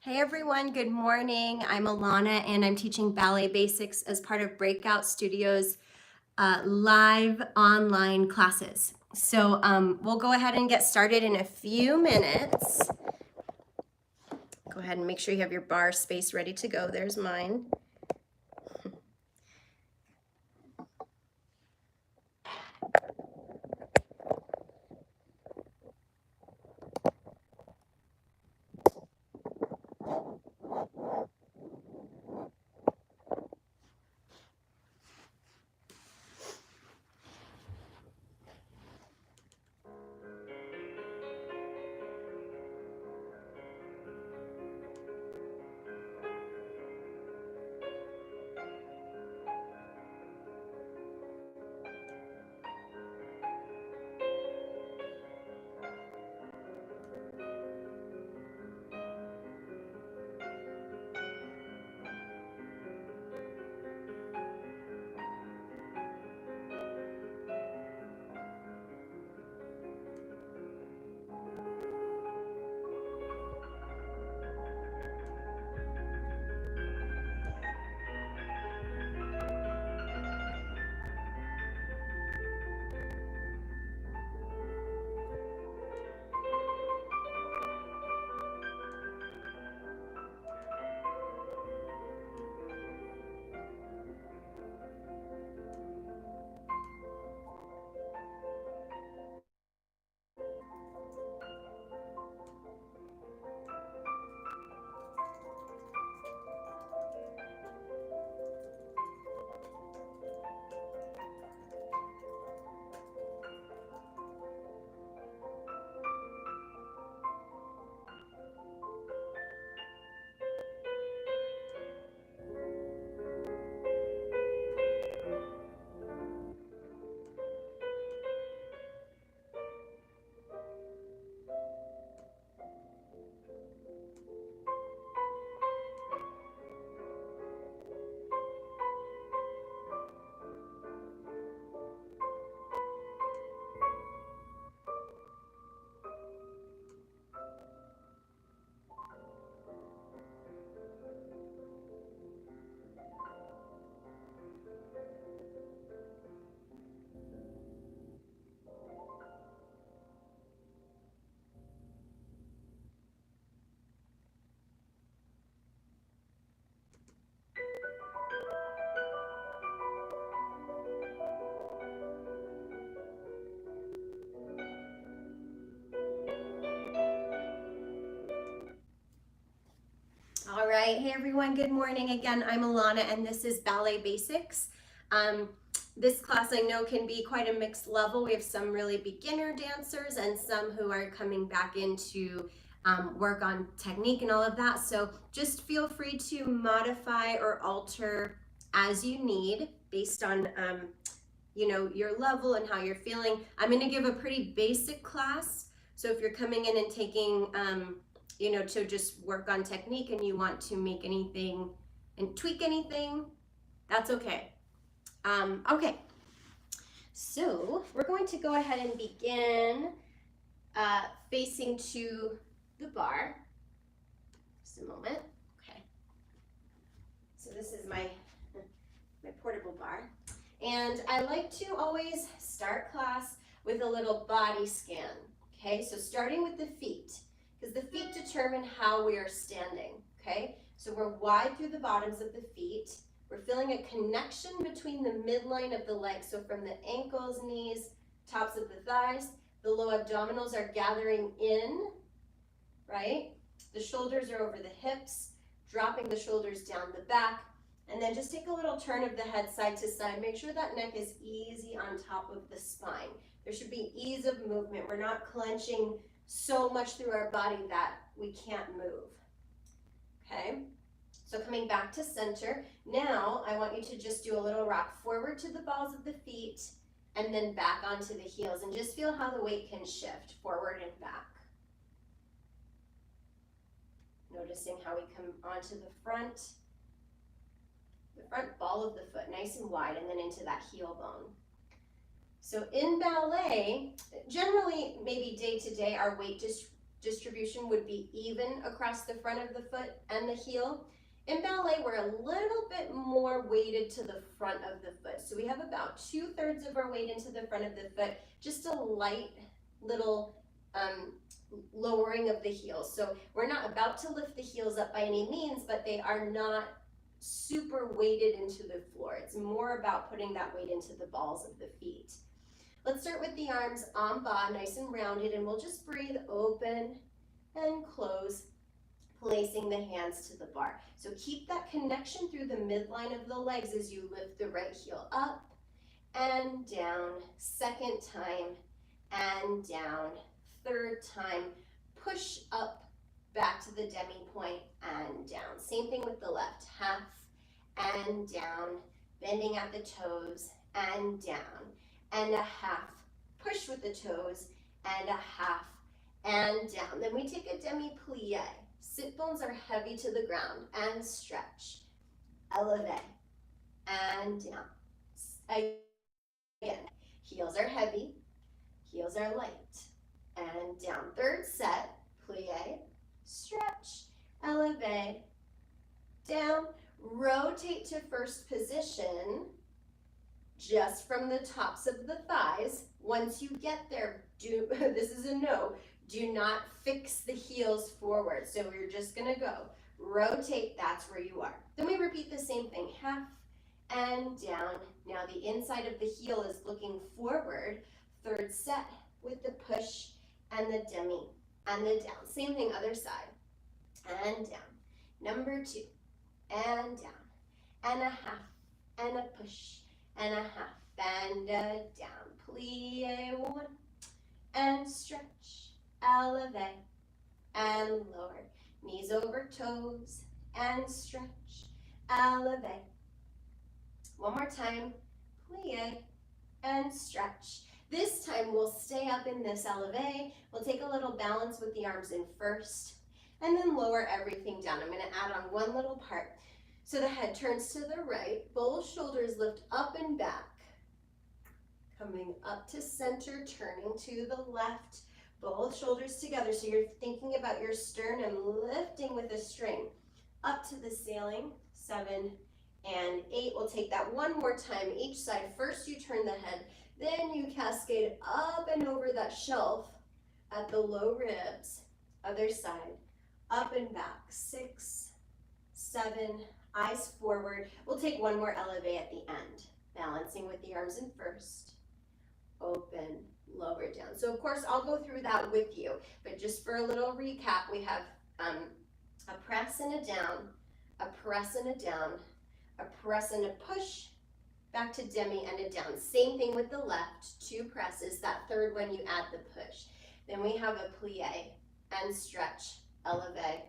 Hey everyone, good morning. I'm Ilana and I'm teaching ballet basics as part of BreakOut Studios live online classes. So we'll go ahead and get started in a few minutes. Go ahead and make sure you have your bar space ready to go. There's mine. All right, hey everyone, good morning. Again, I'm Ilana and this is Ballet Basics. This class I know can be quite a mixed level. We have some really beginner dancers and some who are coming back into work on technique and all of that. So just feel free to modify or alter as you need based on your level and how you're feeling. I'm going to give a pretty basic class. So if you're coming in and taking to just work on technique and you want to make anything and tweak anything, that's okay. Okay, so we're going to go ahead and begin facing to the bar. Just a moment. Okay, so this is my portable bar. And I like to always start class with a little body scan. Okay, so starting with the feet, because the feet determine how we are standing. Okay, so we're wide through the bottoms of the feet. We're feeling a connection between the midline of the legs. So from the ankles, knees, tops of the thighs, the low abdominals are gathering in, right? The shoulders are over the hips, dropping the shoulders down the back. And then just take a little turn of the head side to side. Make sure that neck is easy on top of the spine. There should be ease of movement. We're not clenching so much through our body that we can't move. Okay, so coming back to center. Now I want you to just do a little rock forward to the balls of the feet and then back onto the heels, and just feel how the weight can shift forward and back. Noticing how we come onto the front ball of the foot, nice and wide, and then into that heel bone. So in ballet, generally, maybe day to day, our weight distribution would be even across the front of the foot and the heel. In ballet, we're a little bit more weighted to the front of the foot. So we have about 2/3 of our weight into the front of the foot, just a light little lowering of the heels. So we're not about to lift the heels up by any means, but they are not super weighted into the floor. It's more about putting that weight into the balls of the feet. Let's start with the arms en bas, nice and rounded, and we'll just breathe open and close, placing the hands to the bar. So keep that connection through the midline of the legs as you lift the right heel up and down, second time, and down, third time, push up back to the demi point and down. Same thing with the left, half and down, bending at the toes and down, and a half, push with the toes, and a half and down. Then we take a demi plie. Sit bones are heavy to the ground and stretch, elevate, and down. Again, heels are heavy, heels are light, and down. Third set, plie, stretch, elevate, down, rotate to first position, just from the tops of the thighs. Once you get there, this is a no, do not fix the heels forward. So we're just gonna go, rotate, that's where you are. Then we repeat the same thing, half and down. Now the inside of the heel is looking forward. Third set with the push and the demi and the down. Same thing, other side, and down. Number 2, and down, and a half, and a push, and a half, and a down. Plie 1, and stretch, elevate, and lower. Knees over toes, and stretch, elevate. One more time, plie, and stretch. This time we'll stay up in this elevate. We'll take a little balance with the arms in first, and then lower everything down. I'm gonna add on one little part. So the head turns to the right, both shoulders lift up and back. Coming up to center, turning to the left, both shoulders together. So you're thinking about your sternum lifting with a string. Up to the ceiling, 7 and 8. We'll take that one more time each side. First you turn the head, then you cascade up and over that shelf at the low ribs. Other side, up and back, 6, 7, eyes forward. We'll take one more elevate at the end, balancing with the arms in first, open, lower down. So of course I'll go through that with you, but just for a little recap, we have a press and a down, a press and a down, a press and a push, back to demi and a down. Same thing with the left, 2 presses, that third one you add the push. Then we have a plie and stretch, elevate,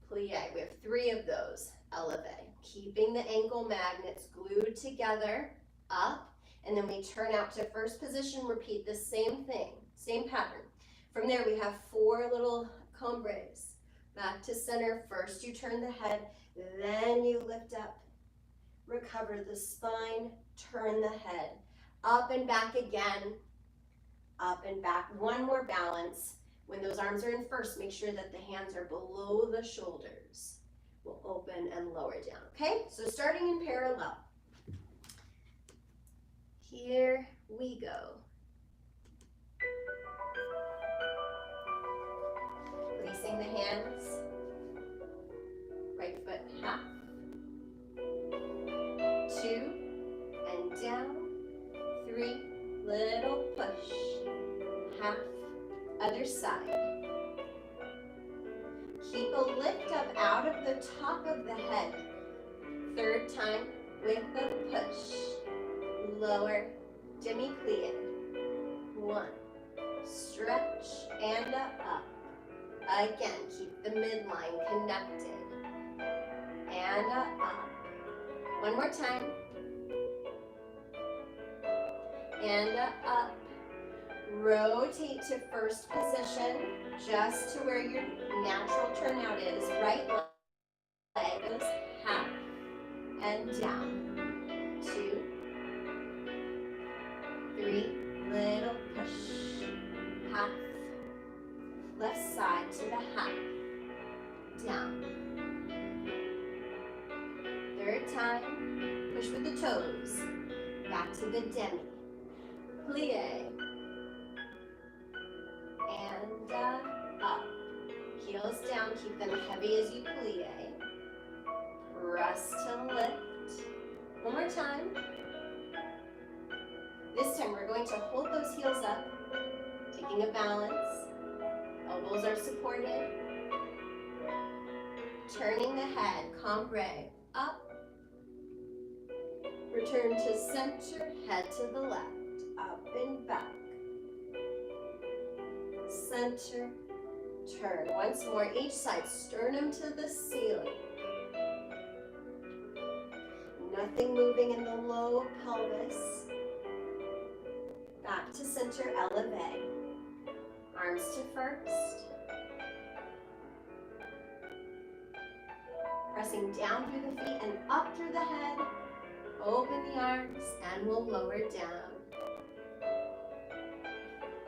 plie. We have 3 of those, elevate. Keeping the ankle magnets glued together, up, and then we turn out to first position, repeat the same thing, same pattern. From there we have 4 little combres. Back to center, first you turn the head, then you lift up, recover the spine, turn the head, up and back again, up and back. One more balance. When those arms are in first, make sure that the hands are below the shoulders. We'll open and lower down, okay? So starting in parallel. Here we go. Placing the hands, right foot half, 2, and down, 3, little push, half, other side. Keep a lift up out of the top of the head. Third time with the push, lower, demi plie, 1, stretch, and up. Again, keep the midline connected, and up. One more time, and up. Rotate to first position, just to where your natural turnout is. Right leg goes half and down. 2, 3, little push, half. Left Third time, push with the toes. Back to the demi. Plie. And up. Heels down, keep them heavy as you plie. Press to lift. One more time. This time we're going to hold those heels up, taking a balance. Elbows are supported. Turning the head, cambray, up. Return to center, head to the left, up and back. Center, turn. Once more, each side, sternum to the ceiling. Nothing moving in the low pelvis. Back to center, elevate. Arms to first. Pressing down through the feet and up through the head. Open the arms and we'll lower down.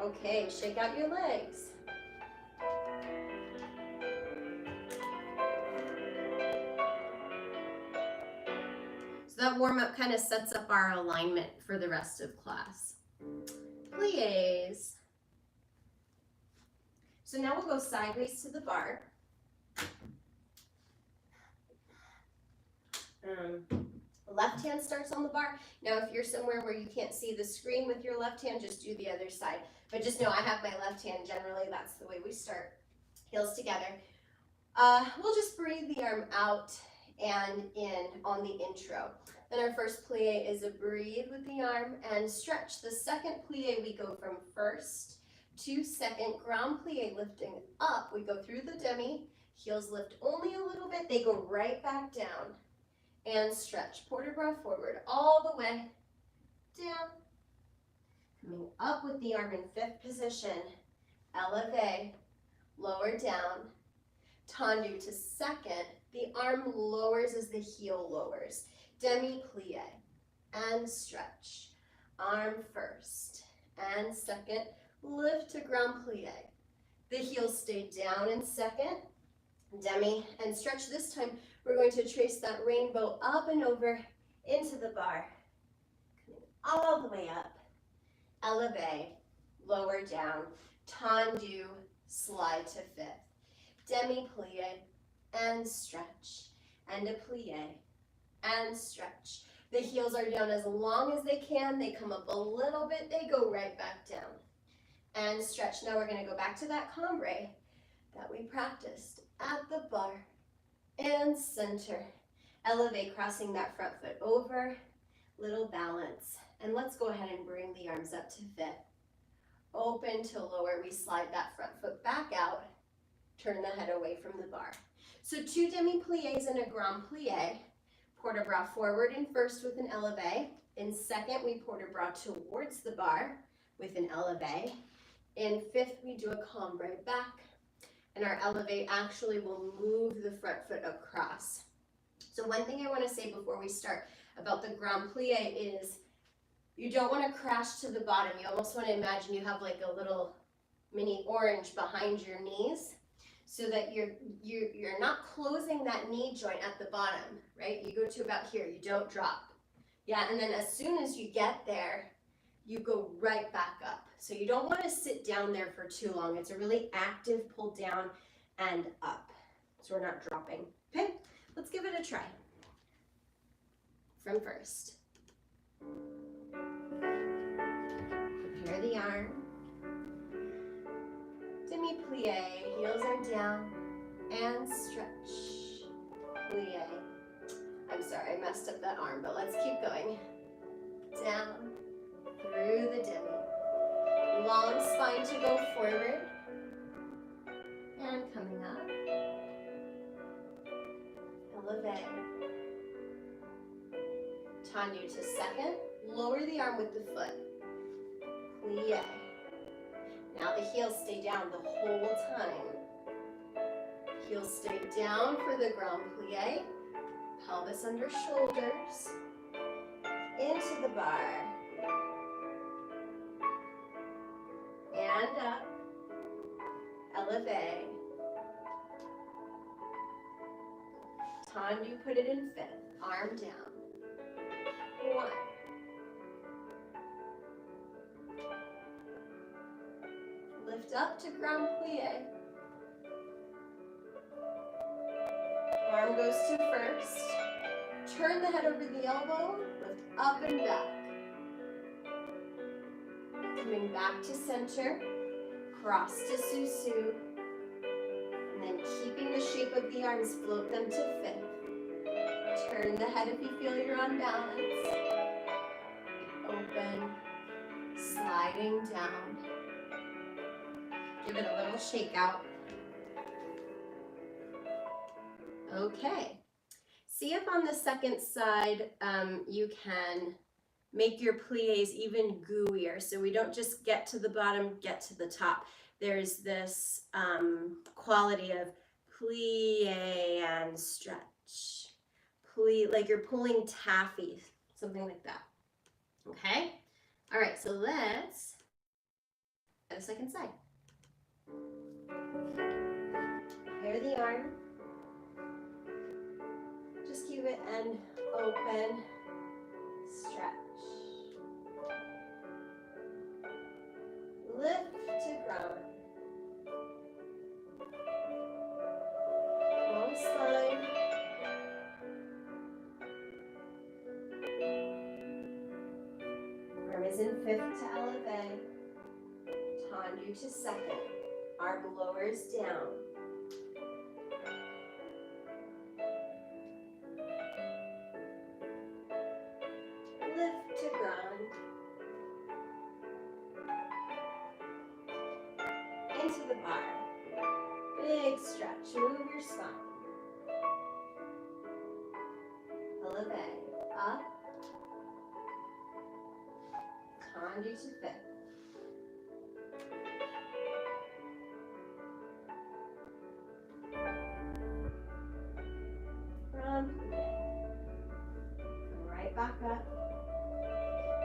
Okay, shake out your legs. So that warm-up kind of sets up our alignment for the rest of class. Plies. So now we'll go sideways to the bar. Left hand starts on the bar. Now if you're somewhere where you can't see the screen with your left hand, just do the other side. But just know I have my left hand generally, that's the way we start. Heels together. We'll just breathe the arm out and in on the intro. Then our first plie is a breathe with the arm and stretch. The second plie we go from first to second, ground plie lifting up. We go through the demi, heels lift only a little bit, they go right back down. And stretch, port de bras forward, all the way down. Coming up with the arm in fifth position. Elevate, lower down. Tendu to second. The arm lowers as the heel lowers. Demi plie and stretch. Arm first and second. Lift to ground plie. The heels stay down in second. Demi and stretch. This time we're going to trace that rainbow up and over into the bar. Coming all the way up. Elevate, lower down. Tendu, slide to fifth. Demi plie and stretch. And a plie and stretch. The heels are down as long as they can. They come up a little bit. They go right back down. And stretch. Now we're going to go back to that cambray that we practiced at the bar. And center. Elevate, crossing that front foot over. Little balance. And let's go ahead and bring the arms up to fifth. Open to lower. We slide that front foot back out. Turn the head away from the bar. So 2 demi plies and a grand plie. Port de bras forward in first with an elevate. In second, we port de bras towards the bar with an elevate. In fifth, we do a cambray back. And our elevate actually will move the front foot across. So one thing I want to say before we start about the grand plie is you don't want to crash to the bottom. You almost want to imagine you have like a little mini orange behind your knees so that you're not closing that knee joint at the bottom, right? You go to about here, you don't drop. Yeah, and then as soon as you get there, you go right back up. So you don't want to sit down there for too long. It's a really active pull down and up. So we're not dropping. Okay, let's give it a try. From first. Prepare the arm. Demi plie, heels are down. And stretch. Plie. I'm sorry, I messed up that arm, but let's keep going. Down. Through the demi. Long spine to go forward. And coming up. Elevate. Tendu to second. Lower the arm with the foot. Plie. Now the heels stay down the whole time. Heels stay down for the grand plie. Pelvis under shoulders. Into the bar. And up. Elevate. tendu, put it in fifth, arm down. 1. Lift up to grand plie. Arm goes to first. Turn the head over the elbow, lift up and back. Coming back to center, cross to susu, and then keeping the shape of the arms, float them to fifth. Turn the head if you feel you're on balance. Open, sliding down. Give it a little shake out. Okay. See if on the second side you can make your plies even gooier, so we don't just get to the bottom, get to the top. There's this quality of plie and stretch. Plie, like you're pulling taffy, something like that. Okay? All right, so let's get a second side. Prepare the arm. Just keep it and open, stretch. Lift to ground. Long spine. Arm is in fifth to elevate. Tendu to second. Arm lowers down. Lift to ground. Into the bar. Big stretch. Move your spine. Elevate. Up. Tendu to fifth. From there. Come right back up.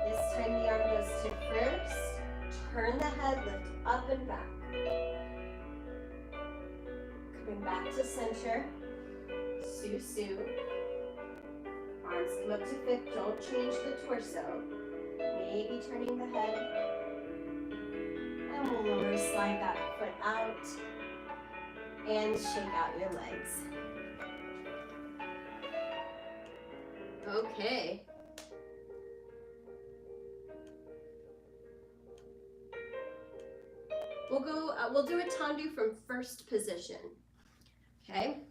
This time the arm goes to first. Turn the head, lift up and back. Coming back to center. Susu. Arms come up to fifth. Don't change the torso. Maybe turning the head. And we'll lower, slide that foot out. And shake out your legs. Okay. We'll do a tendu from first position. Okay.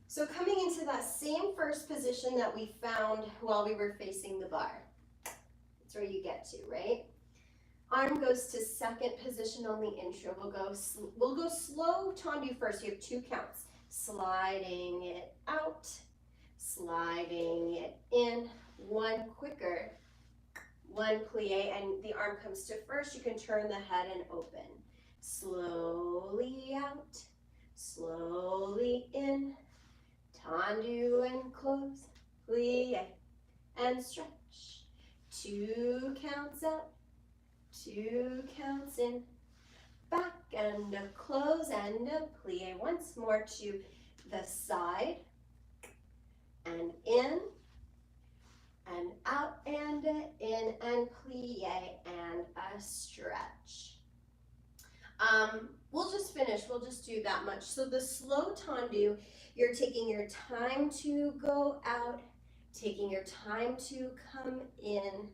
So coming into that same first position that we found while we were facing the bar. That's where you get to, right? Arm goes to second position on the intro. We'll go slow tendu first. You have 2 counts. Sliding it out, sliding it in, 1 quicker, 1 plie, and the arm comes to first. You can turn the head and open. Slowly out, slowly in, tendu and close, plie and stretch. 2 counts out, 2 counts in, back and a close and a plie. Once more to the side and in and out and in and plie and a stretch. We'll just finish, we'll just do that much. So the slow tendu, you're taking your time to go out, taking your time to come in,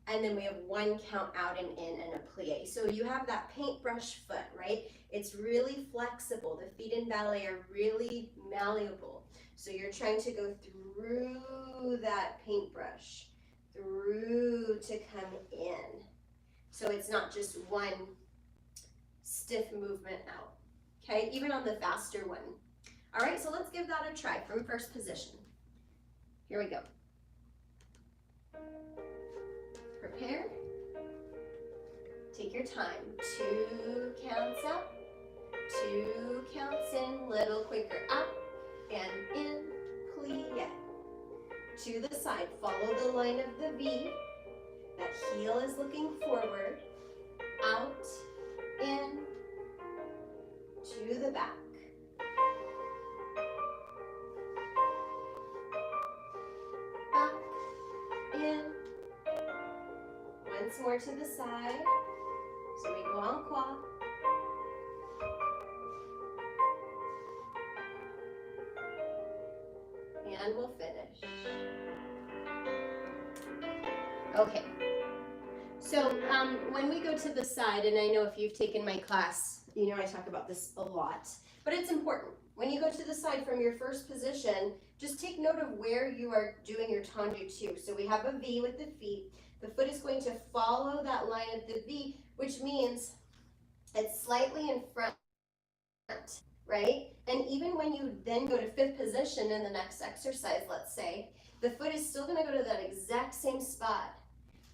and then we have 1 count out and in and a plie. So you have that paintbrush foot, right? It's really flexible. The feet in ballet are really malleable. So you're trying to go through that paintbrush, through to come in. So it's not just 1 stiff movement out, okay? Even on the faster one. All right, so let's give that a try from first position. Here we go. Prepare. Take your time. 2 counts out, 2 counts in, little quicker out and in, plie. To the side, follow the line of the V. That heel is looking forward, out, in, to the back. Once more to the side. So we go en croix. And we'll finish. Okay. So when we go to the side, and I know if you've taken my class, you know I talk about this a lot, but it's important. When you go to the side from your first position, just take note of where you are doing your tendu to. So we have a V with the feet. The foot is going to follow that line of the V, which means it's slightly in front, right? And even when you then go to fifth position in the next exercise, let's say, the foot is still going to go to that exact same spot.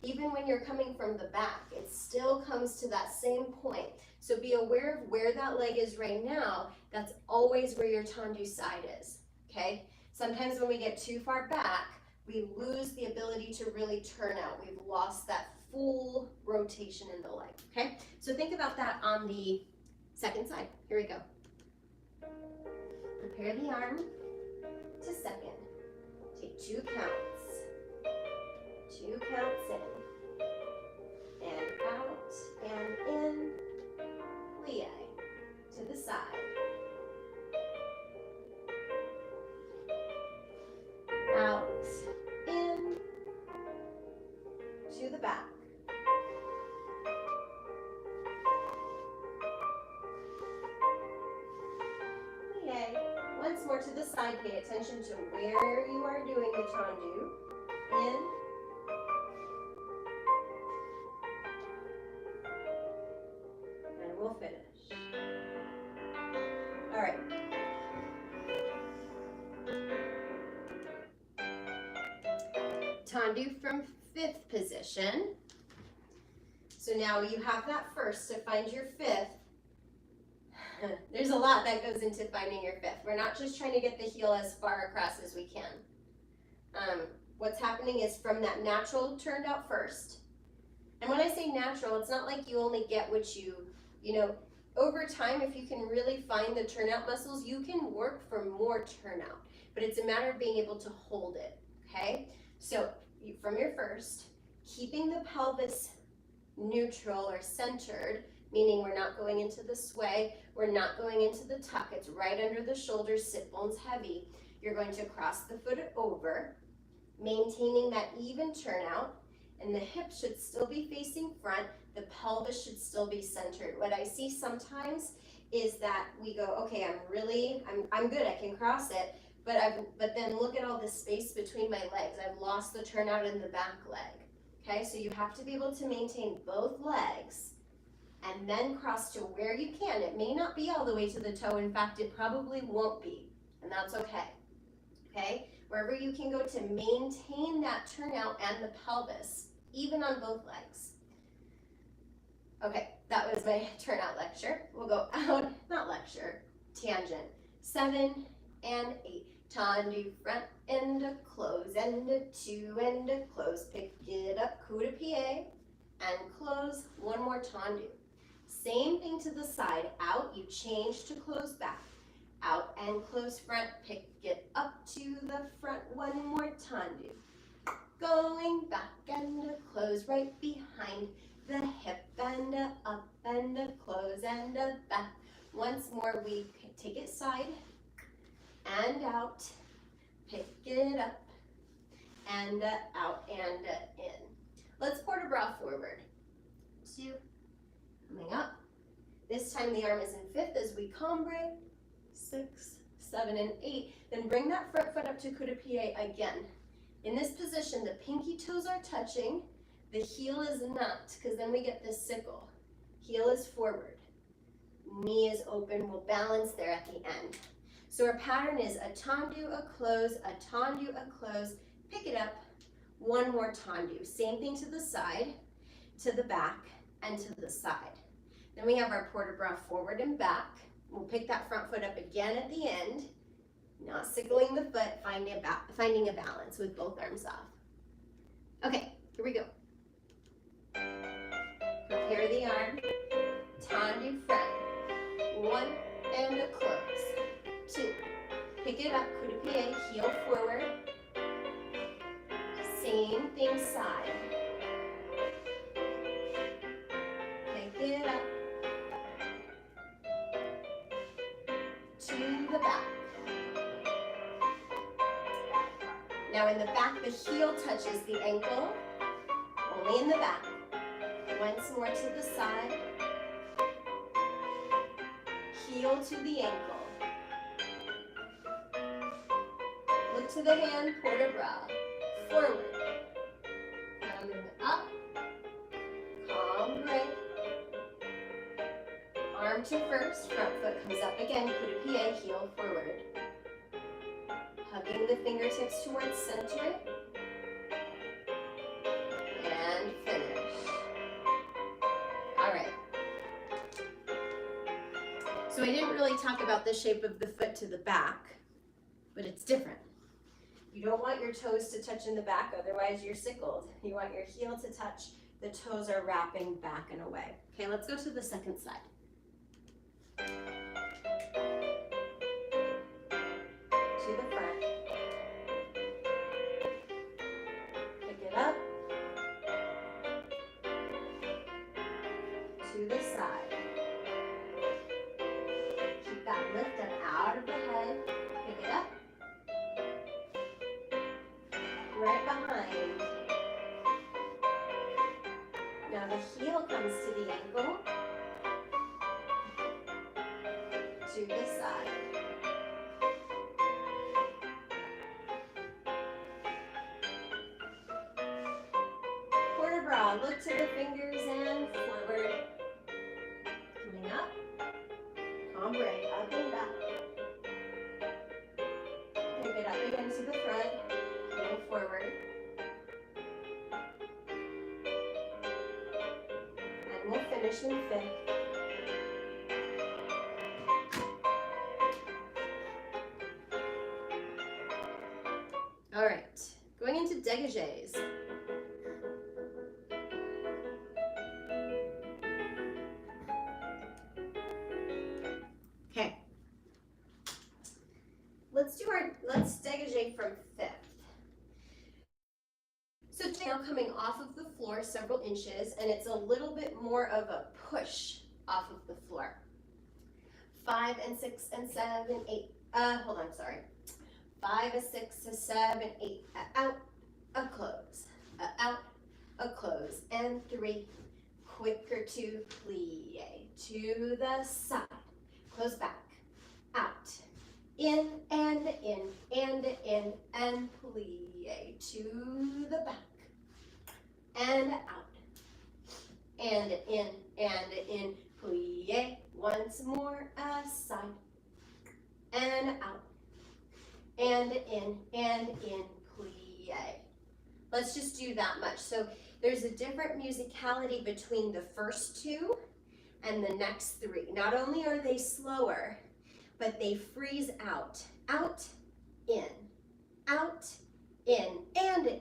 Even when you're coming from the back, it still comes to that same point. So be aware of where that leg is right now. That's always where your tendu side is, okay? Sometimes when we get too far back, we lose the ability to really turn out. We've lost that full rotation in the leg, okay? So think about that on the second side. Here we go. Prepare the arm to second. Take 2 counts. 2 counts in. And out and in. Plie to the side. Out, in, to the back. Plie. Once more to the side, pay attention to where you are doing the tendu. In. And we'll finish. All right. Tendu from fifth position. So now you have that first to find your fifth. There's a lot that goes into finding your fifth. We're not just trying to get the heel as far across as we can. What's happening is from that natural turned out first. And when I say natural, it's not like you only get what you know, over time, if you can really find the turnout muscles, you can work for more turnout. But it's a matter of being able to hold it, okay? So from your first, keeping the pelvis neutral or centered, meaning we're not going into the sway, we're not going into the tuck, it's right under the shoulders, sit bones heavy. You're going to cross the foot over, maintaining that even turnout, and the hips should still be facing front, the pelvis should still be centered. What I see sometimes is that we go, okay, I'm good, I can cross it, but then look at all this space between my legs. I've lost the turnout in the back leg. Okay, so you have to be able to maintain both legs and then cross to where you can. It may not be all the way to the toe. In fact, it probably won't be, and that's okay. Okay, wherever you can go to maintain that turnout and the pelvis, even on both legs. Okay, that was my turnout lecture. We'll go out, not lecture, tangent. 7 and 8. Tendu front and a close and a 2 and a close. Pick it up, coup de pied and close. One more tendu. Same thing to the side. Out, you change to close back. Out and close front. Pick it up to the front. One more tendu. Going back and a close right behind the hip and a up and a close and a back. Once more, we take it side and out, pick it up, and out and in. Let's port a bras forward. 2, coming up. This time the arm is in fifth as we cambre. 6, 7, and 8. Then bring that front foot up to coup de pied again. In this position, the pinky toes are touching. The heel is not, because then we get this sickle. Heel is forward. Knee is open. We'll balance there at the end. So our pattern is a tendu, a close, a tendu, a close, pick it up, one more tendu. Same thing to the side, to the back, and to the side. Then we have our port de bras forward and back. We'll pick that front foot up again at the end, not sickling the foot, finding a balance with both arms off. Okay, here we go. Prepare the arm, tendu front, 1 and a close. 2, pick it up, coup de pied, heel forward. Same thing side. it up to the back. Now in the back, the heel touches the ankle, only in the back. Once more to the side, heel to the ankle. Look to the hand, port de bras, forward. Coming up, calm break. Arm to first, front foot comes up again, coup de pied, heel forward. Hugging the fingertips towards center. And finish. All right. So I didn't really talk about the shape of the foot to the back, but it's different. You don't want your toes to touch in the back, otherwise you're sickled. You want your heel to touch, the toes are wrapping back and away. Okay, let's go to the second side. To the front. Pick it up. To the side. Keep that lift up out of the head. Pick it up. Right behind. Now the heel comes to the ankle. To the side. Port de bras, look to the fingers and forward. Coming up. Calm break, up and back. Pick it up again to the front. Heel forward. And we'll finish in fifth. All right, going into dégagés. Okay. Let's dégagé from fifth. So now coming off of the floor several inches, and it's a little bit more of a push off of the floor. 5 and 6 and 7, 8, hold on, sorry. 5, a 6, a 7, 8, out, a close, out, a close, and 3, quicker to plie, to the side, close back, out, in, and plie, to the back, and out, and in, plie, once more, aside, and out, and in, plie. Let's just do that much. So there's a different musicality between the first two and the next three. Not only are they slower, but they freeze out, in, and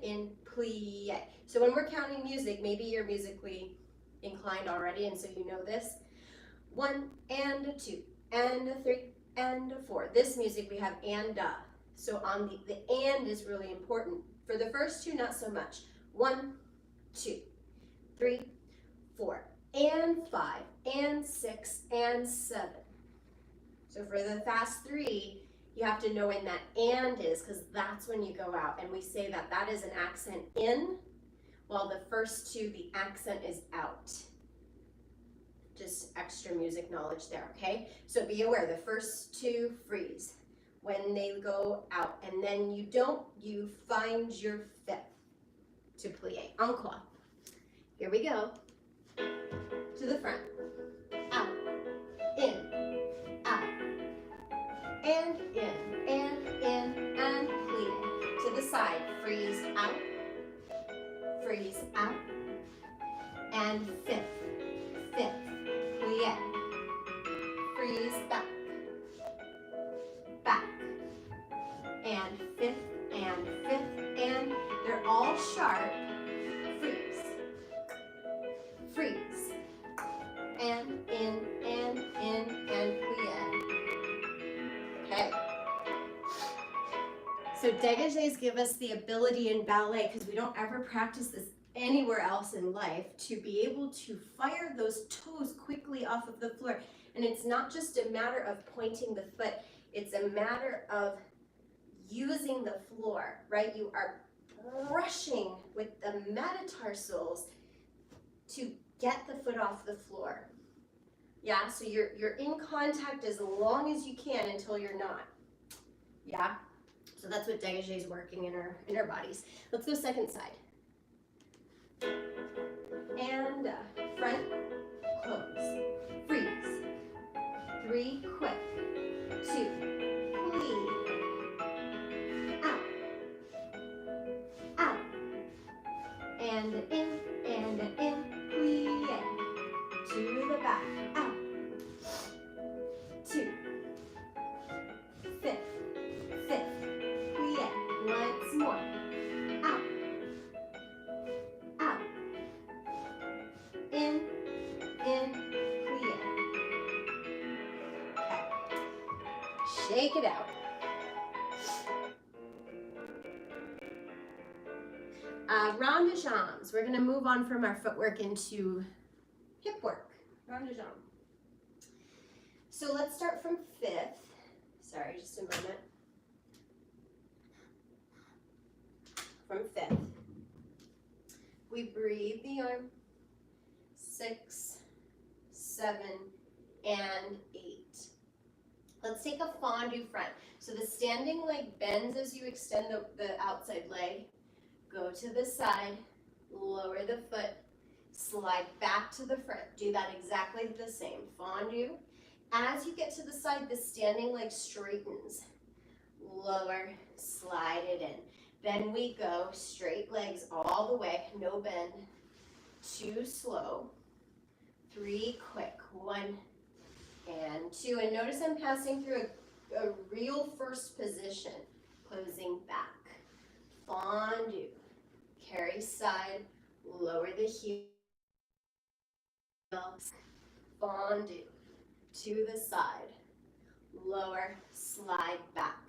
in, plie. So when we're counting music, maybe you're musically inclined already, and so you know this. 1 and 2 and 3 and 4. This music we have and. So on the and is really important. For the first two, not so much. 1, 2, 3, 4, and 5, and 6, and 7. So for the fast three, you have to know when that and is, because that's when you go out. And we say that that is an accent in, while the first two, the accent is out. Just extra music knowledge there, okay? So be aware, the first two freeze when they go out, and then you find your fifth to plie. Encore. Here we go. To the front. Out, in, out, and plie. To the side, freeze out, and fifth, plie. Freeze back, and fifth, and they're all sharp. Freeze, and in, and plie. Okay. So dégagés give us the ability in ballet, because we don't ever practice this anywhere else in life, to be able to fire those toes quickly off of the floor. And it's not just a matter of pointing the foot, it's a matter of using the floor, right? You are brushing with the metatarsals to get the foot off the floor. Yeah, so you're in contact as long as you can until you're not. Yeah, so that's what dégagé is working in our bodies. Let's go second side. And front, close, freeze. 3, quick. 2, plie. Out, out. And in, plie. To the back, out. 2, 5th, plie. Once more. Out, out. In, plie. Okay. Shake it out. Rond de jambes. We're going to move on from our footwork into hip work. Rond de jambes. So let's start from 5th. Sorry, just a moment. From 5th. We breathe the arm. 6, 7, and 8. Let's take a fondue front. So the standing leg bends as you extend the outside leg. Go to the side, lower the foot, slide back to the front. Do that exactly the same. Fondue. As you get to the side, the standing leg straightens. Lower, slide it in. Then we go straight legs all the way, no bend. 2, slow. 3, quick. 1 and 2. And notice I'm passing through a real first position. Closing back. Fondue. Carry side. Lower the heels. Fondue. To the side. Lower. Slide back.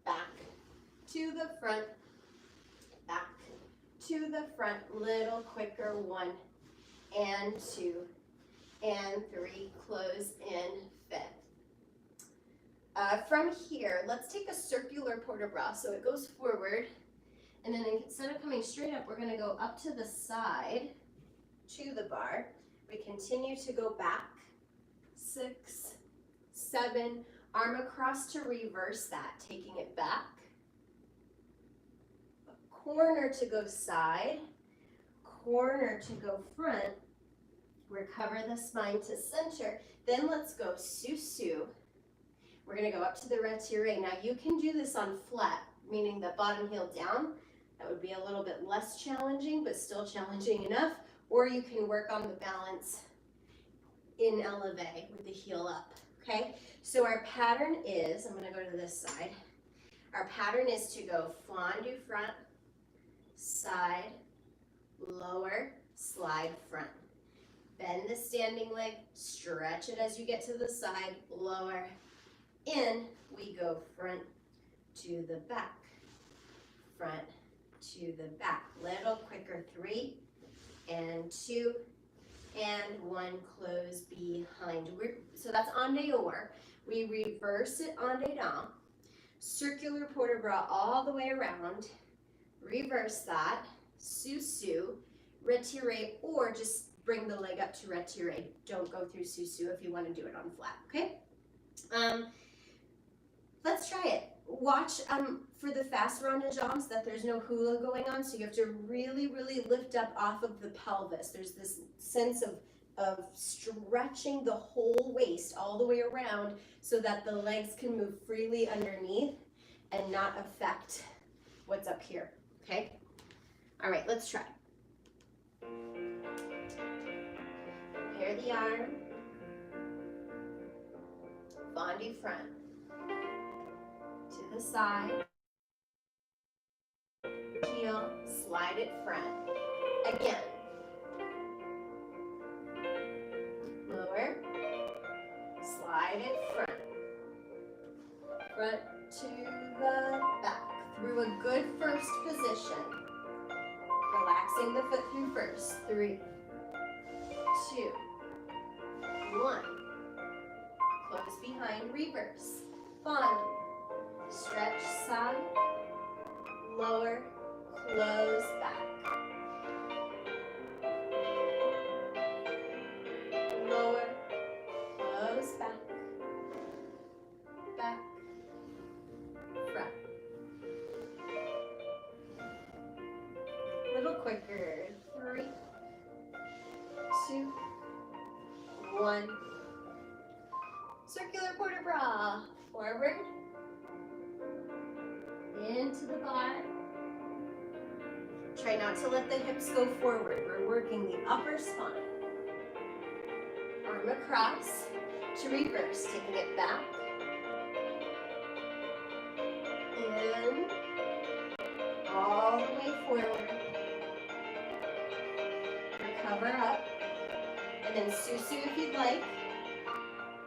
Back. To the front. Back. To the front. Little quicker. 1 and 2 and 3. Close in 5th. From here, let's take a circular port de bras. So it goes forward, and then instead of coming straight up, we're going to go up to the side to the bar. We continue to go back. 6, 7, arm across to reverse that, taking it back. Corner to go side, corner to go front. Recover the spine to center. Then let's go sous-sus. We're going to go up to the retiré. Now you can do this on flat, meaning the bottom heel down. That would be a little bit less challenging, but still challenging enough. Or you can work on the balance in élevé with the heel up. Okay, so our pattern is, I'm going to go to this side. Our pattern is to go fondue front, side, lower, slide front. Bend the standing leg, stretch it as you get to the side, lower, in, we go front to the back, front to the back. Little quicker, 3 and 2 and 1, close behind. So that's en dehors. We reverse it en dedans, circular port de bras all the way around, reverse that, sous-sus, retiré, or just bring the leg up to retiré. Don't go through sous-sus if you want to do it on flat, okay? Let's try it. Watch for the fast rond de jambes that there's no hula going on, so you have to really, really lift up off of the pelvis. There's this sense of stretching the whole waist all the way around so that the legs can move freely underneath and not affect what's up here, okay? All right, let's try. Prepare the arm, fondue front, to the side, heel, slide it front, again, lower, slide it front, front to the back, through a good first position, go Relaxing the foot through first. 3, 2, 1. Close behind, reverse. Fondue. Stretch side, lower, close back. Lower, close back. Back, front. A little quicker. 3, 2, 1. Circular port de bras. Forward. Into the bar. Try not to let the hips go forward. We're working the upper spine. Arm across to reverse, taking it back. In. All the way forward. Recover up. And then susu if you'd like.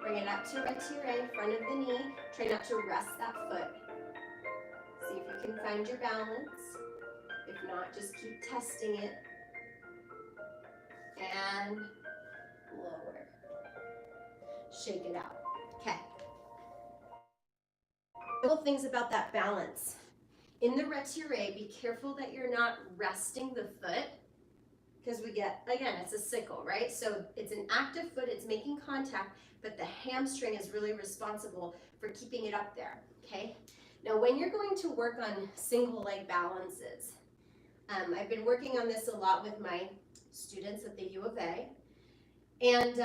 Bring it up to retire, front of the knee. Try not to rest that foot. See if you can find your balance. If not, just keep testing it. And lower. Shake it out. Okay. Little things about that balance. In the retire, be careful that you're not resting the foot, because we get, again, it's a sickle, right? So it's an active foot, it's making contact, but the hamstring is really responsible for keeping it up there, okay? Now, when you're going to work on single leg balances, I've been working on this a lot with my students at the U of A, and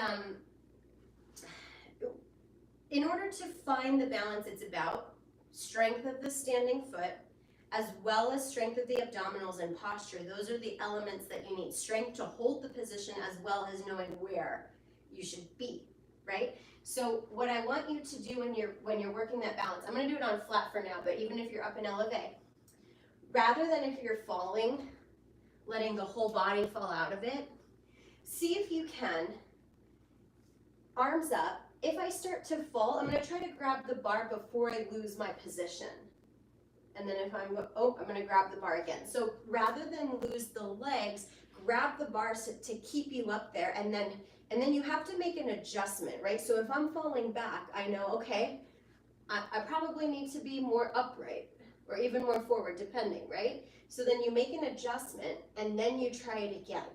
in order to find the balance, it's about strength of the standing foot, as well as strength of the abdominals and posture. Those are the elements that you need. Strength to hold the position, as well as knowing where you should be, right? So what I want you to do when you're working that balance, I'm gonna do it on flat for now, but even if you're up in elevate, rather than if you're falling, letting the whole body fall out of it, see if you can, arms up. If I start to fall, I'm gonna try to grab the bar before I lose my position. And then if I'm going to grab the bar again. So rather than lose the legs, grab the bar to keep you up there, and then you have to make an adjustment, right? So if I'm falling back, I know, okay, I probably need to be more upright or even more forward, depending, right? So then you make an adjustment, and then you try it again.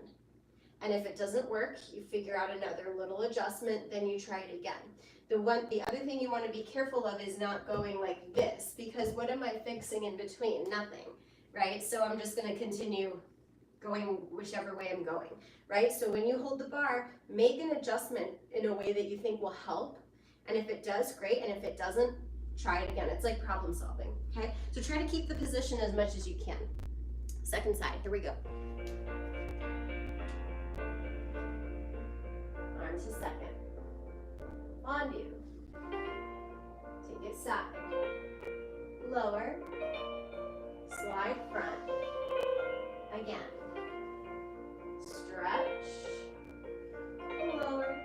And if it doesn't work, you figure out another little adjustment, then you try it again. The other thing you want to be careful of is not going like this, because what am I fixing in between? Nothing, right? So I'm just going to continue going whichever way I'm going, right? So when you hold the bar, make an adjustment in a way that you think will help. And if it does, great. And if it doesn't, try it again. It's like problem solving, okay? So try to keep the position as much as you can. Second side, here we go. Arm to second. Fondue. Take it side. Lower. Slide front. Again. Stretch. Lower.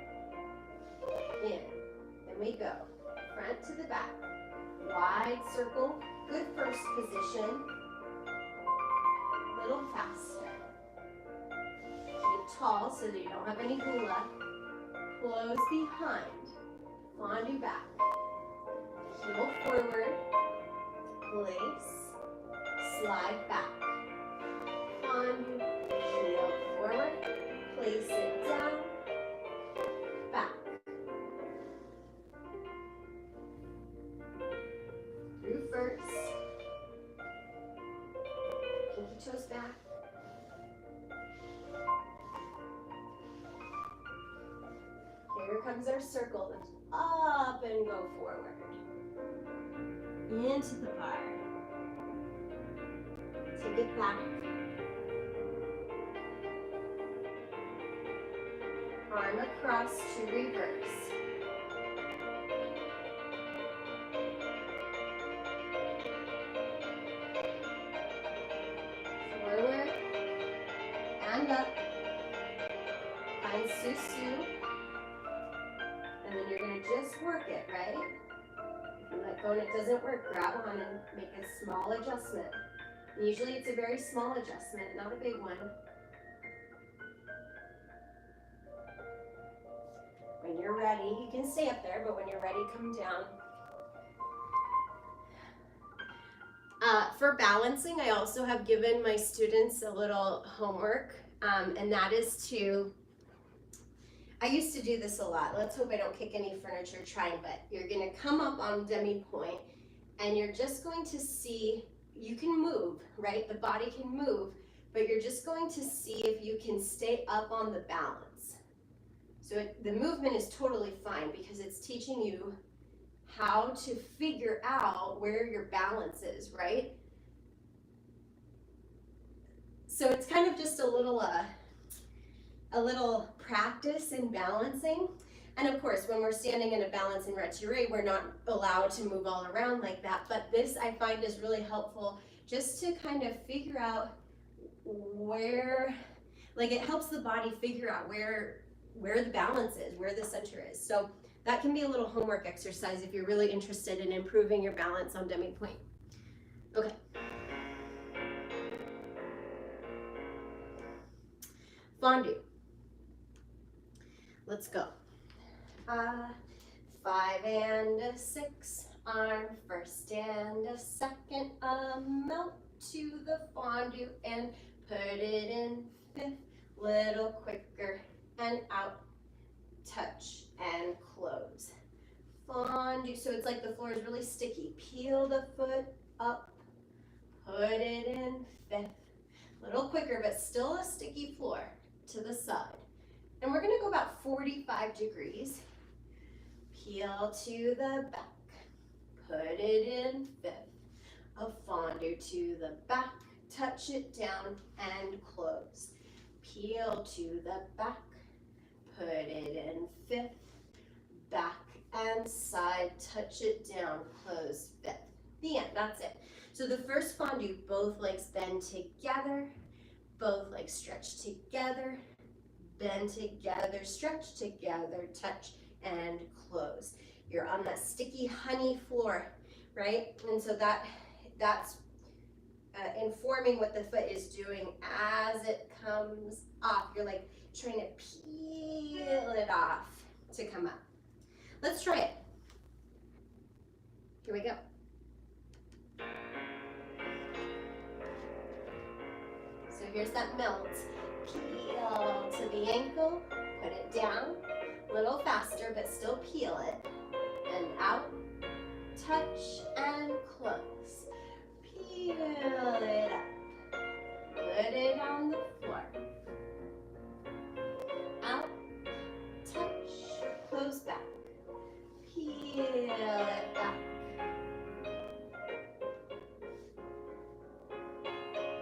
In. Then we go. Front to the back. Wide circle. Good first position. Little faster. Keep tall so that you don't have any hula. Close behind. Fondue back. Heel forward. Place. Slide back. Fondue. Heel forward. Place it down. Back. Through first. Pinky toes back. Here comes our circle. Lift up and go forward. Into the bar. Take it back. Arm across to reverse. Forward and up. Find susu. And then you're going to just work it, right? If you let go and it doesn't work, grab on and make a small adjustment. And usually it's a very small adjustment, not a big one. When you're ready, you can stay up there, but when you're ready, come down. For balancing, I also have given my students a little homework, and that is to, I used to do this a lot. Let's hope I don't kick any furniture trying, but you're gonna come up on demi-point, and you're just going to see, you can move, right? The body can move, but you're just going to see if you can stay up on the balance. So the movement is totally fine because it's teaching you how to figure out where your balance is, right? So it's kind of just a little practice in balancing. And of course, when we're standing in a balance in retiré, we're not allowed to move all around like that. But this I find is really helpful just to kind of figure out where, like it helps the body figure out where the balance is, where the center is. So that can be a little homework exercise if you're really interested in improving your balance on demi-point. Okay. Fondue. Let's go. 5 and a 6, arm first and a second, melt to the fondue and put it in 5th, little quicker and out, touch and close. Fondue, so it's like the floor is really sticky. Peel the foot up, put it in 5th, little quicker but still a sticky floor to the side. And we're gonna go about 45 degrees. Peel to the back, put it in 5th, a fondue to the back, touch it down and close. Peel to the back, put it in 5th, back and side, touch it down, close 5th. The end, that's it. So the first fondue, both legs bend together, both legs stretch together, bend together, stretch together, touch and close. You're on that sticky honey floor, right? And so that's informing what the foot is doing as it comes off. You're like trying to peel it off to come up. Let's try it. Here we go. So here's that melt. Peel to the ankle, put it down, a little faster, but still peel it, and out, touch and close. Peel it up, put it on the floor, out, touch, close back, peel it back,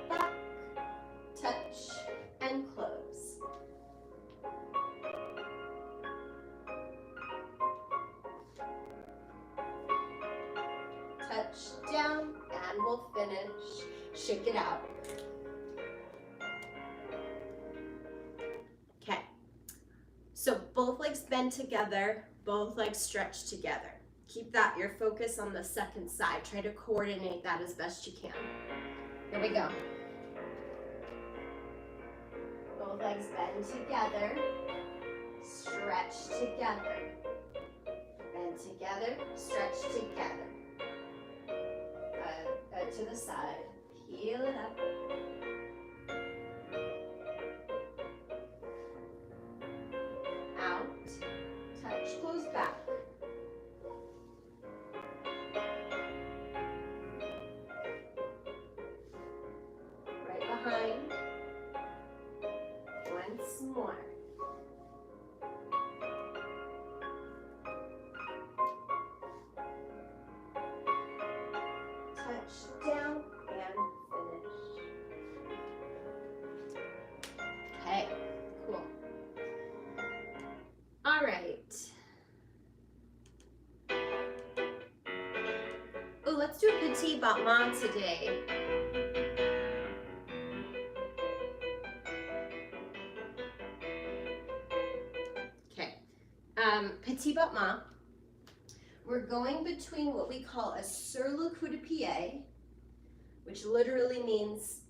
back, touch and close. Touch down and we'll finish. Shake it out. Okay, so both legs bend together, both legs stretch together. Keep that, your focus on the second side. Try to coordinate that as best you can. Here we go. Both legs bend together, stretch together, bend together, stretch together. To the side, peel it up. Out, touch, close back. Right behind. Once more. Touch down and finish. Okay, cool. All right. Oh, let's do a petit battement today. Okay, petit battement. We're going between what we call a sur le coup de pied, which literally means,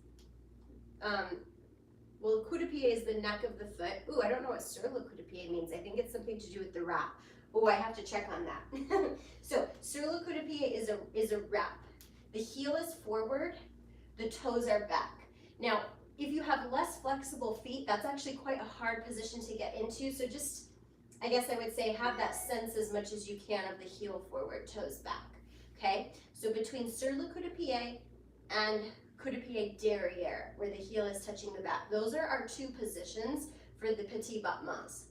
well, coup de pied is the neck of the foot. Ooh, I don't know what sur le coup de pied means. I think it's something to do with the wrap. Oh, I have to check on that. So sur le coup de pied is a wrap. The heel is forward, the toes are back. Now, if you have less flexible feet, that's actually quite a hard position to get into. So just, I guess I would say, have that sense as much as you can of the heel forward, toes back. Okay, so between sur le coup de pied and coup de pied derrière, where the heel is touching the back, those are our two positions for the petit battements.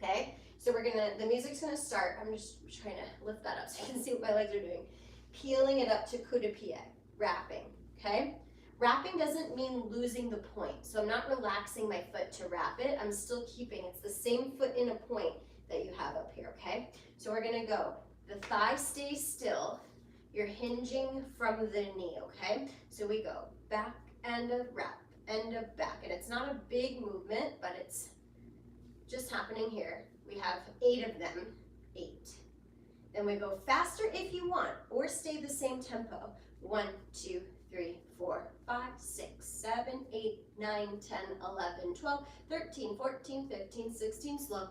Okay, so the music's gonna start. I'm just trying to lift that up so you can see what my legs are doing. Peeling it up to coup de pied, wrapping, okay? Wrapping doesn't mean losing the point, so I'm not relaxing my foot to wrap it. I'm still keeping, it's the same foot in a point that you have up here, okay? So we're gonna go, the thigh stays still, you're hinging from the knee, okay? So we go back and a wrap and a back, and it's not a big movement, but it's just happening here. We have 8 of them, 8. Then we go faster if you want, or stay the same tempo. 1, 2, 3, 4, 5, 6, 7, 8, 9, 10, 11, 12, 13, 14, 15, 16, slow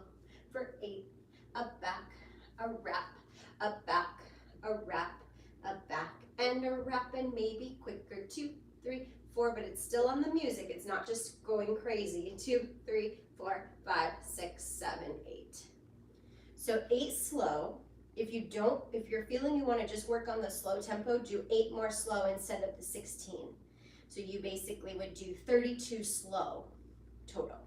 for 8. A back, a wrap, a back, a wrap, a back, and a wrap, and maybe quicker. 2, 3, 4, but it's still on the music. It's not just going crazy. 2, 3, 4, 5, 6, 7, 8. So 8 slow. If you're feeling you want to just work on the slow tempo, do 8 more slow instead of the 16. So you basically would do 32 slow total.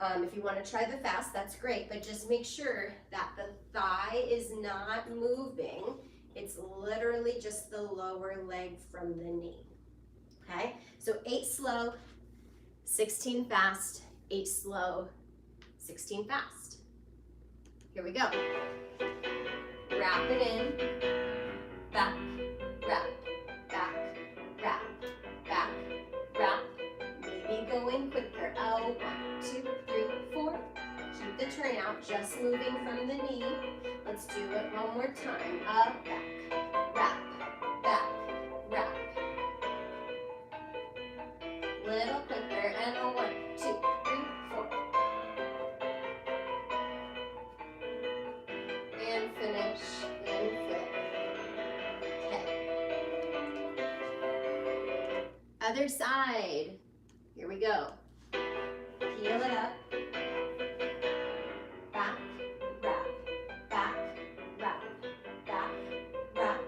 If you want to try the fast, that's great, but just make sure that the thigh is not moving. It's literally just the lower leg from the knee. Okay, so 8 slow, 16 fast, 8 slow, 16 fast. Here we go. Wrap it in, back, wrap, back, wrap, back, wrap. Maybe going quicker. Oh, 1, 2, 3, 4. Keep the turn out, just moving from the knee. Let's do it one more time. Up, back, wrap, back, wrap. Little quicker, and a 1, 2, 3, 4. And finish, and flip. Okay. Other side. Here we go. Peel it up. Back, wrap, back, wrap, back, wrap.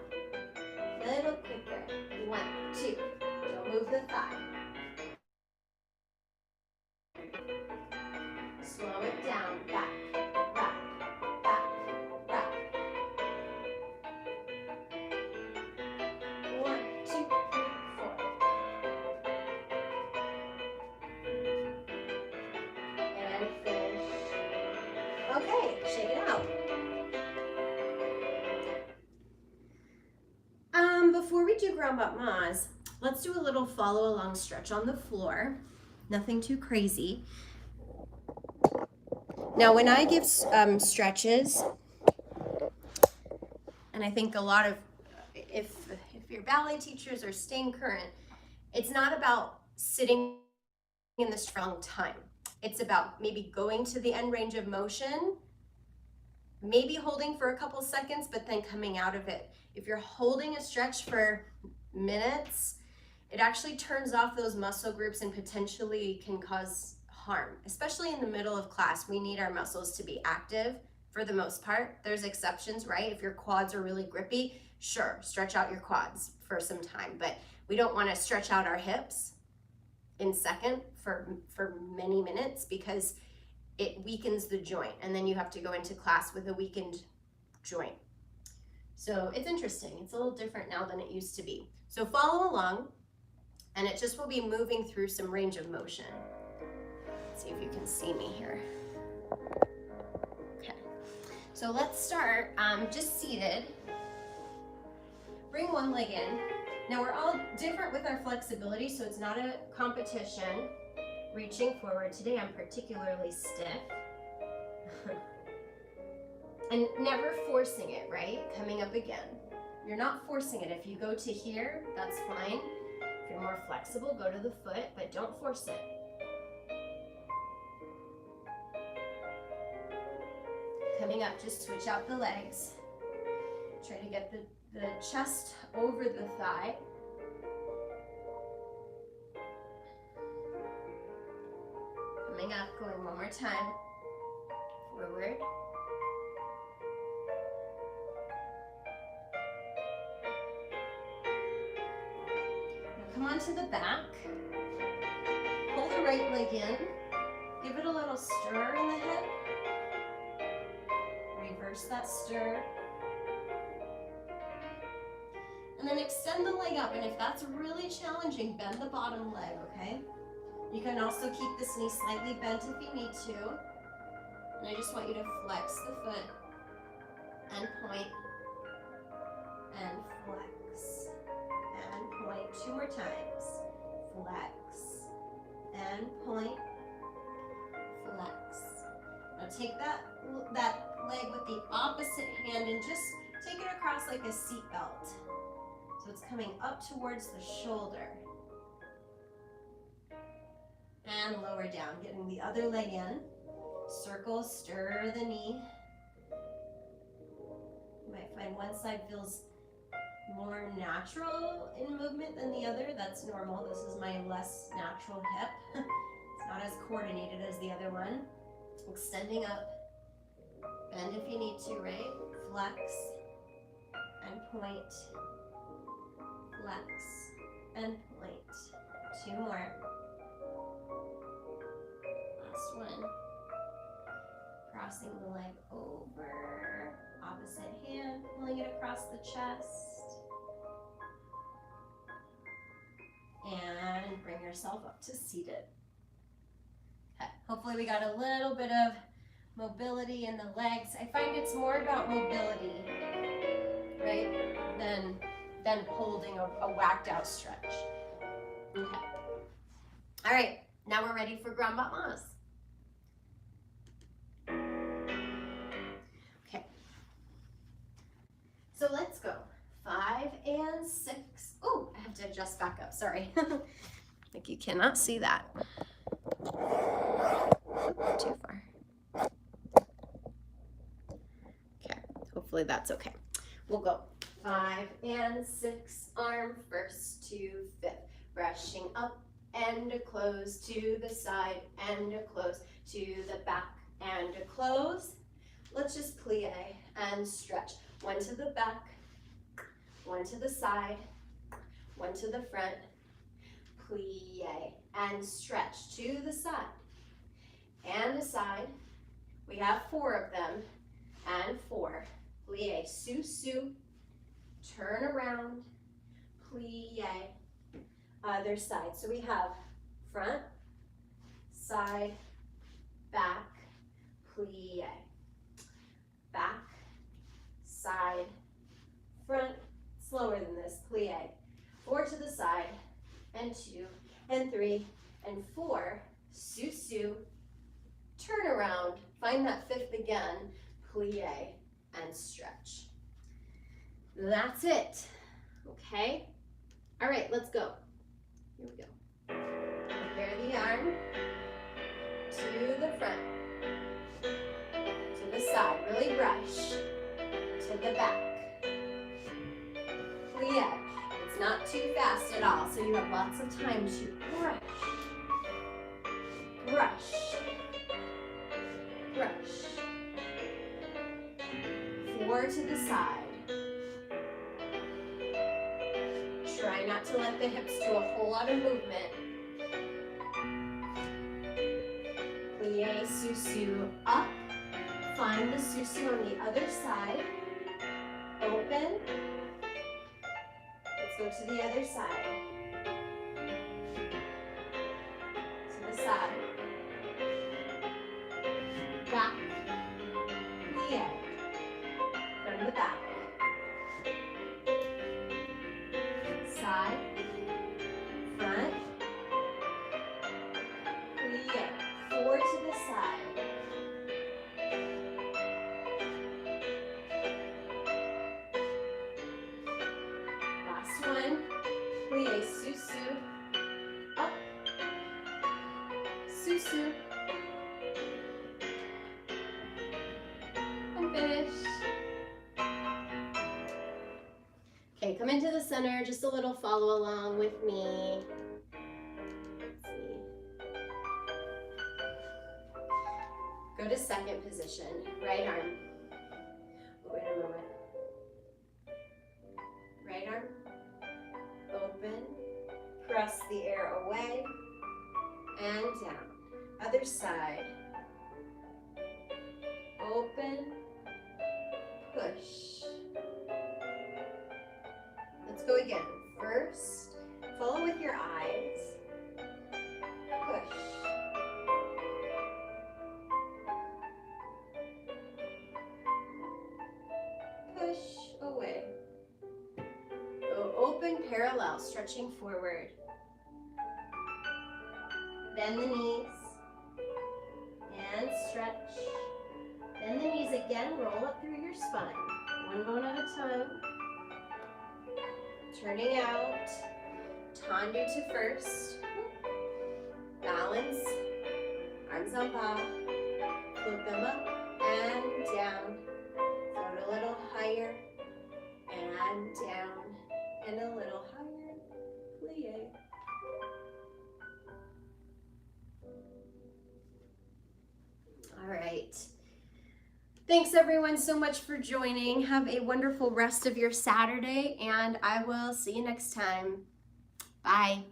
Little quicker. 1, 2. Don't move the thigh. Slow it down. Back, wrap, back, wrap. 1, 2, 3, 4. And finish. Okay, shake it out. Before we do grand battements, let's do a little follow along stretch on the floor. Nothing too crazy. Now, when I give stretches, and I think a lot of, if your ballet teachers are staying current, it's not about sitting in the strong time. It's about maybe going to the end range of motion, maybe holding for a couple seconds, but then coming out of it. If you're holding a stretch for minutes, it actually turns off those muscle groups and potentially can cause harm, especially in the middle of class. We need our muscles to be active for the most part. There's exceptions, right? If your quads are really grippy, sure, stretch out your quads for some time, but we don't want to stretch out our hips in second for many minutes because it weakens the joint, and then you have to go into class with a weakened joint. So it's interesting. It's a little different now than it used to be. So follow along, and it just will be moving through some range of motion. Let's see if you can see me here. Okay, so let's start just seated. Bring one leg in. Now we're all different with our flexibility, so it's not a competition. Reaching forward. Today I'm particularly stiff. And never forcing it, right? Coming up again. You're not forcing it. If you go to here, that's fine. If you're more flexible, go to the foot, but don't force it. Coming up, just switch out the legs. Try to get the chest over the thigh. Coming up, going one more time. Forward. Now come onto the back. Pull the right leg in. Give it a little stir in the hip. Reverse that stir. And then extend the leg up, and if that's really challenging, bend the bottom leg, okay? You can also keep this knee slightly bent if you need to. And I just want you to flex the foot and point and flex and point. 2 more times. Flex and point, flex. Now take that leg with the opposite hand and just take it across like a seat belt. So it's coming up towards the shoulder. And lower down, getting the other leg in. Circle, stir the knee. You might find one side feels more natural in movement than the other. That's normal. This is my less natural hip. It's not as coordinated as the other one. Extending up. Bend if you need to, right? Flex and point. Flex and point. 2 more. Last one. Crossing the leg over. Opposite hand, pulling it across the chest. And bring yourself up to seated. Okay. Hopefully we got a little bit of mobility in the legs. I find it's more about mobility, right, than holding a whacked out stretch. Okay. All right, now we're ready for grand battements. Okay. So let's go. 5 and 6. Oh, I have to adjust back up, sorry. Like you cannot see that. Too far. Okay, hopefully that's okay. We'll go 5 and 6, arm first to 5th, brushing up and a close to the side and a close to the back and a close. Let's just plie and stretch. 1 to the back, 1 to the side, 1 to the front, plie and stretch to the side and the side. We have 4 of them and 4. Plie, sous, sous, turn around, plie, other side. So we have front, side, back, plie, back, side, front, slower than this, plie. 4 to the side, and 2, and 3, and 4, sous, sous, turn around, find that 5th again, plie, and stretch. That's it, okay? All right, let's go. Here we go. Prepare the arm to the front, to the side, really brush, to the back, plie. It's not too fast at all, so you have lots of time to brush, brush, brush. 4 to the side. Try not to let the hips do a whole lot of movement. Plie, sous, sous, up. Find the sous, sous on the other side. Open. Let's go to the other side. To the side. Back. Plie. From the back. Side. Front. Plie. 4 to the side. Last one. Plie, sous-sus. Up. Sous-sus. And finish. Okay, come into the center, just a little follow along with me. Let's see. Go to second position, right arm. Wait a moment. Right arm, open, press the air away, and down. Other side, open, push. Let's go again. First, follow with your eyes, push. Push away. Go open, parallel, stretching forward. Bend the knees and stretch. Bend the knees again, roll up through your spine. One bone at a time. Turning out. Fondue to first. Balance. Arms on paw. Float them up and down. Float a little higher and down. And a little higher. Plie. All right. Thanks everyone so much for joining. Have a wonderful rest of your Saturday, and I will see you next time. Bye.